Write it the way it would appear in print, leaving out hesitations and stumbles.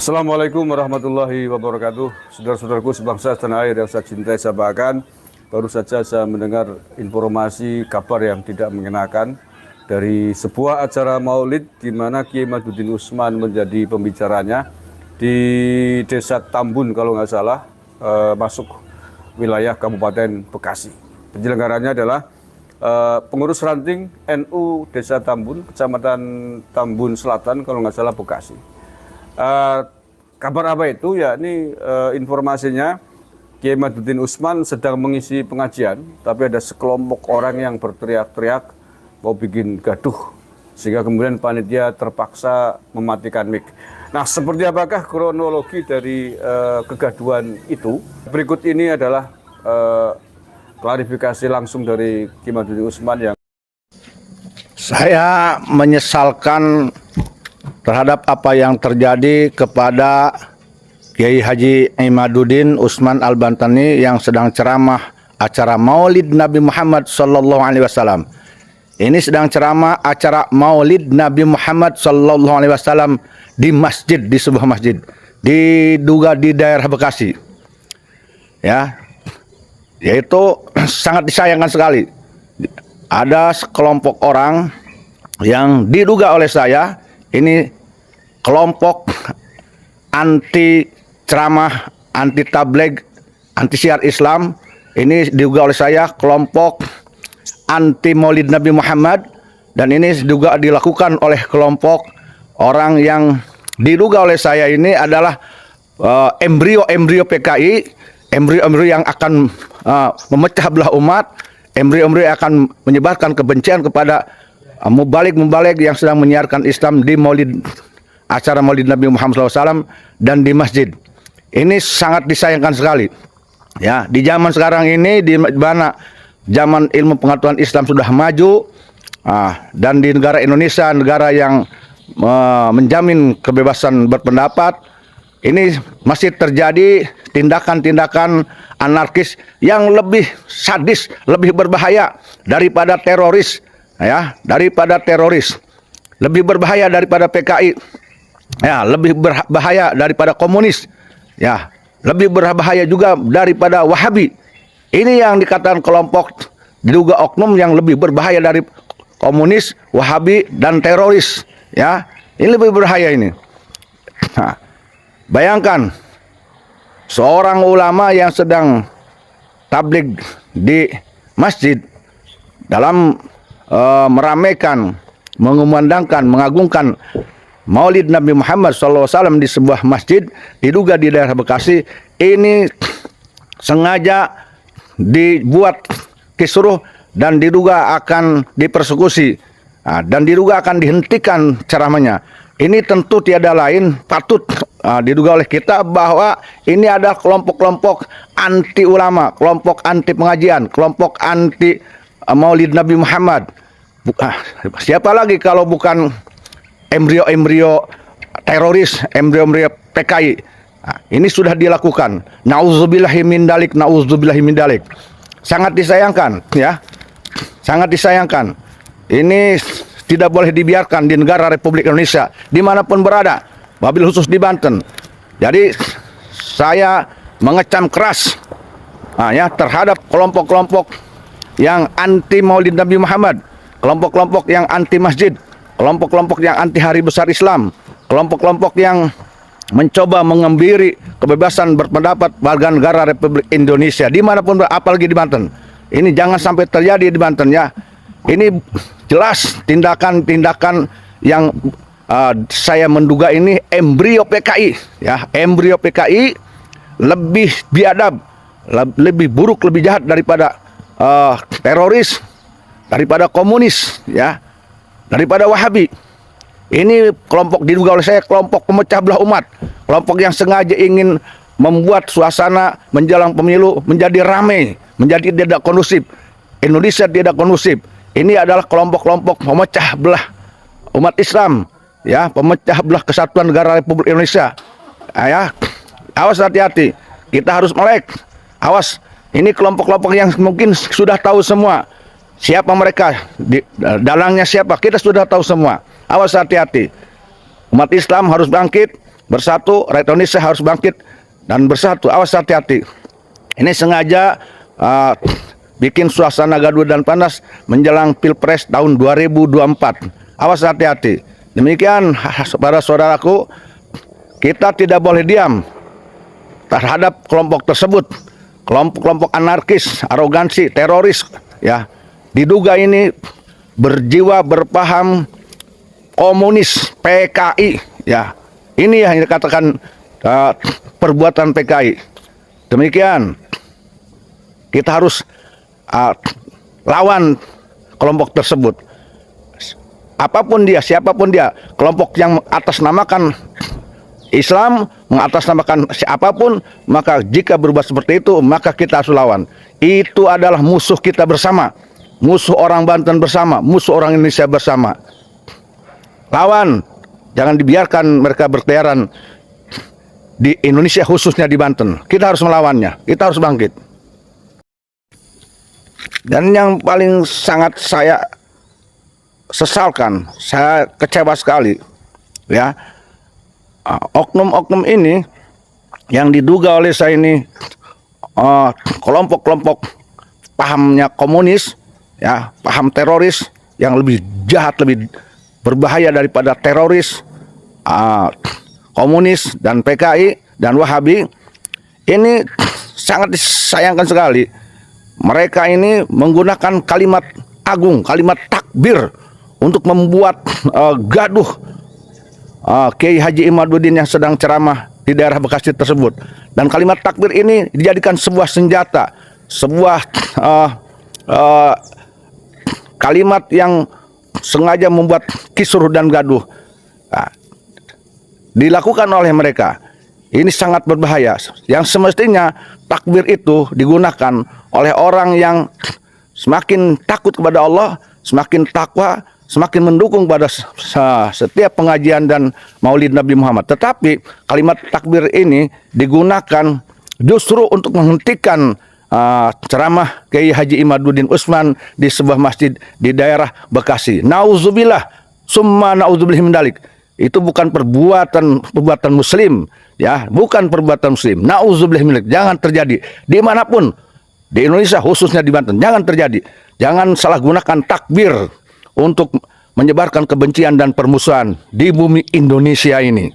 Assalamualaikum warahmatullahi wabarakatuh. Saudara-saudaraku sebangsa tanah air yang saya cintai, saya banggakan. Baru saja saya mendengar informasi kabar yang tidak mengenakan dari sebuah acara maulid di mana Kiai Madudin Usman menjadi pembicaranya di Desa Tambun kalau nggak salah, masuk wilayah Kabupaten Bekasi. Penyelenggaranya adalah pengurus ranting NU Desa Tambun, Kecamatan Tambun Selatan kalau nggak salah Bekasi. Kabar apa itu? Ya, ini informasinya Kiai Madudin Usman sedang mengisi pengajian, tapi ada sekelompok orang yang berteriak-teriak mau bikin gaduh, sehingga kemudian panitia terpaksa mematikan mic. Nah, seperti apakah kronologi dari kegaduhan itu? Berikut ini adalah klarifikasi langsung dari Kiai Madudin Usman yang saya menyesalkan terhadap apa yang terjadi kepada Kiai Haji Imaduddin Usman Al-Bantani yang sedang ceramah acara Maulid Nabi Muhammad sallallahu alaihi wasallam. Ini sedang ceramah acara Maulid Nabi Muhammad sallallahu alaihi wasallam di masjid, di sebuah masjid diduga di daerah Bekasi. Ya. Yaitu sangat disayangkan sekali. Ada sekelompok orang yang diduga oleh saya ini kelompok anti ceramah, anti tabligh, anti syiar Islam. Ini diduga oleh saya kelompok anti Maulid Nabi Muhammad, dan ini juga dilakukan oleh kelompok orang yang diduga oleh saya ini adalah embrio-embrio PKI, embrio-embrio yang akan memecah belah umat, embrio-embrio yang akan menyebarkan kebencian kepada mubalik-mubalik yang sedang menyiarkan Islam di acara Maulid Nabi Muhammad SAW dan di masjid. Ini sangat disayangkan sekali. Ya, di zaman sekarang ini, di mana zaman ilmu pengetahuan Islam sudah maju, dan di negara Indonesia, negara yang menjamin kebebasan berpendapat, ini masih terjadi tindakan-tindakan anarkis yang lebih sadis, lebih berbahaya daripada teroris. Ya, daripada teroris, lebih berbahaya daripada PKI, ya, lebih berbahaya daripada komunis, ya, lebih berbahaya juga daripada Wahabi. Ini yang dikatakan kelompok diduga oknum yang lebih berbahaya dari komunis, Wahabi, dan teroris. Ya, ini lebih berbahaya ini. Nah, bayangkan seorang ulama yang sedang tabligh di masjid dalam meramaikan, mengumandangkan, mengagungkan Maulid Nabi Muhammad SAW di sebuah masjid diduga di daerah Bekasi. Ini sengaja dibuat kisruh dan diduga akan dipersekusi, dan diduga akan dihentikan ceramahnya. Ini tentu tiada lain patut diduga oleh kita bahwa ini adalah kelompok-kelompok anti ulama, kelompok anti pengajian, kelompok anti Maulid Nabi Muhammad. Siapa lagi kalau bukan embrio-embrio teroris, embrio-embrio PKI. Ini sudah dilakukan. Nauzubillahi min dalik, nauzubillahi min dalik. Sangat disayangkan, ya. Sangat disayangkan. Ini tidak boleh dibiarkan di negara Republik Indonesia dimanapun berada, wabil khusus di Banten. Jadi saya mengecam keras ya terhadap kelompok-kelompok yang anti Maulid Nabi Muhammad, kelompok-kelompok yang anti masjid, kelompok-kelompok yang anti hari besar Islam, kelompok-kelompok yang mencoba mengembiri kebebasan berpendapat warga negara Republik Indonesia dimanapun, apalagi di Banten. Ini jangan sampai terjadi di Banten, ya. Ini jelas tindakan-tindakan yang saya menduga ini embrio PKI, ya, embrio PKI lebih biadab, lebih buruk, lebih jahat daripada teroris, daripada komunis, ya, daripada Wahabi. Ini kelompok diduga oleh saya kelompok pemecah belah umat, kelompok yang sengaja ingin membuat suasana menjelang pemilu menjadi ramai, menjadi tidak kondusif. Indonesia tidak kondusif. Ini adalah kelompok-kelompok pemecah belah umat Islam, ya, pemecah belah kesatuan negara Republik Indonesia. Ya, awas, hati-hati. Kita harus melek. Awas. Ini kelompok-kelompok yang mungkin sudah tahu semua siapa mereka, dalangnya siapa, kita sudah tahu semua. Awas, hati-hati. Umat Islam harus bangkit, bersatu, rakyat Indonesia harus bangkit dan bersatu. Awas, hati-hati. Ini sengaja bikin suasana gaduh dan panas menjelang Pilpres tahun 2024. Awas, hati-hati. Demikian para saudaraku, kita tidak boleh diam terhadap kelompok tersebut. Kelompok-kelompok anarkis, arogansi, teroris, ya, diduga ini berjiwa berpaham komunis, PKI, ya. Ini yang dikatakan perbuatan PKI. Demikian, kita harus lawan kelompok tersebut. Apapun dia, siapapun dia, kelompok yang atasnamakan Islam, mengatasnamakan siapapun, maka jika berbuat seperti itu, maka kita harus lawan. Itu adalah musuh kita bersama, musuh orang Banten bersama, musuh orang Indonesia bersama. Lawan, jangan dibiarkan mereka berkeliaran di Indonesia, khususnya di Banten. Kita harus melawannya, kita harus bangkit. Dan yang paling sangat saya sesalkan, saya kecewa sekali, ya, oknum-oknum ini yang diduga oleh saya ini kelompok-kelompok pahamnya komunis, ya, paham teroris yang lebih jahat, lebih berbahaya daripada teroris komunis dan PKI dan Wahabi. Ini sangat disayangkan sekali. Mereka ini menggunakan kalimat agung, kalimat takbir untuk membuat gaduh Kiai Haji Imaduddin yang sedang ceramah di daerah Bekasi tersebut. Dan kalimat takbir ini dijadikan sebuah senjata, sebuah kalimat yang sengaja membuat kisruh dan gaduh. Dilakukan oleh mereka. Ini sangat berbahaya. Yang semestinya takbir itu digunakan oleh orang yang semakin takut kepada Allah, semakin takwa, semakin mendukung pada setiap pengajian dan maulid Nabi Muhammad. Tetapi kalimat takbir ini digunakan justru untuk menghentikan ceramah Kiai Haji Imaduddin Usman di sebuah masjid di daerah Bekasi. Nauzubillah, summa nauzubillah min dalik. Itu bukan perbuatan muslim, ya, bukan perbuatan muslim. Nauzubillah min dalik. Jangan terjadi dimanapun, di Indonesia khususnya di Banten, jangan terjadi. Jangan salah gunakan takbir untuk menyebarkan kebencian dan permusuhan di bumi Indonesia ini.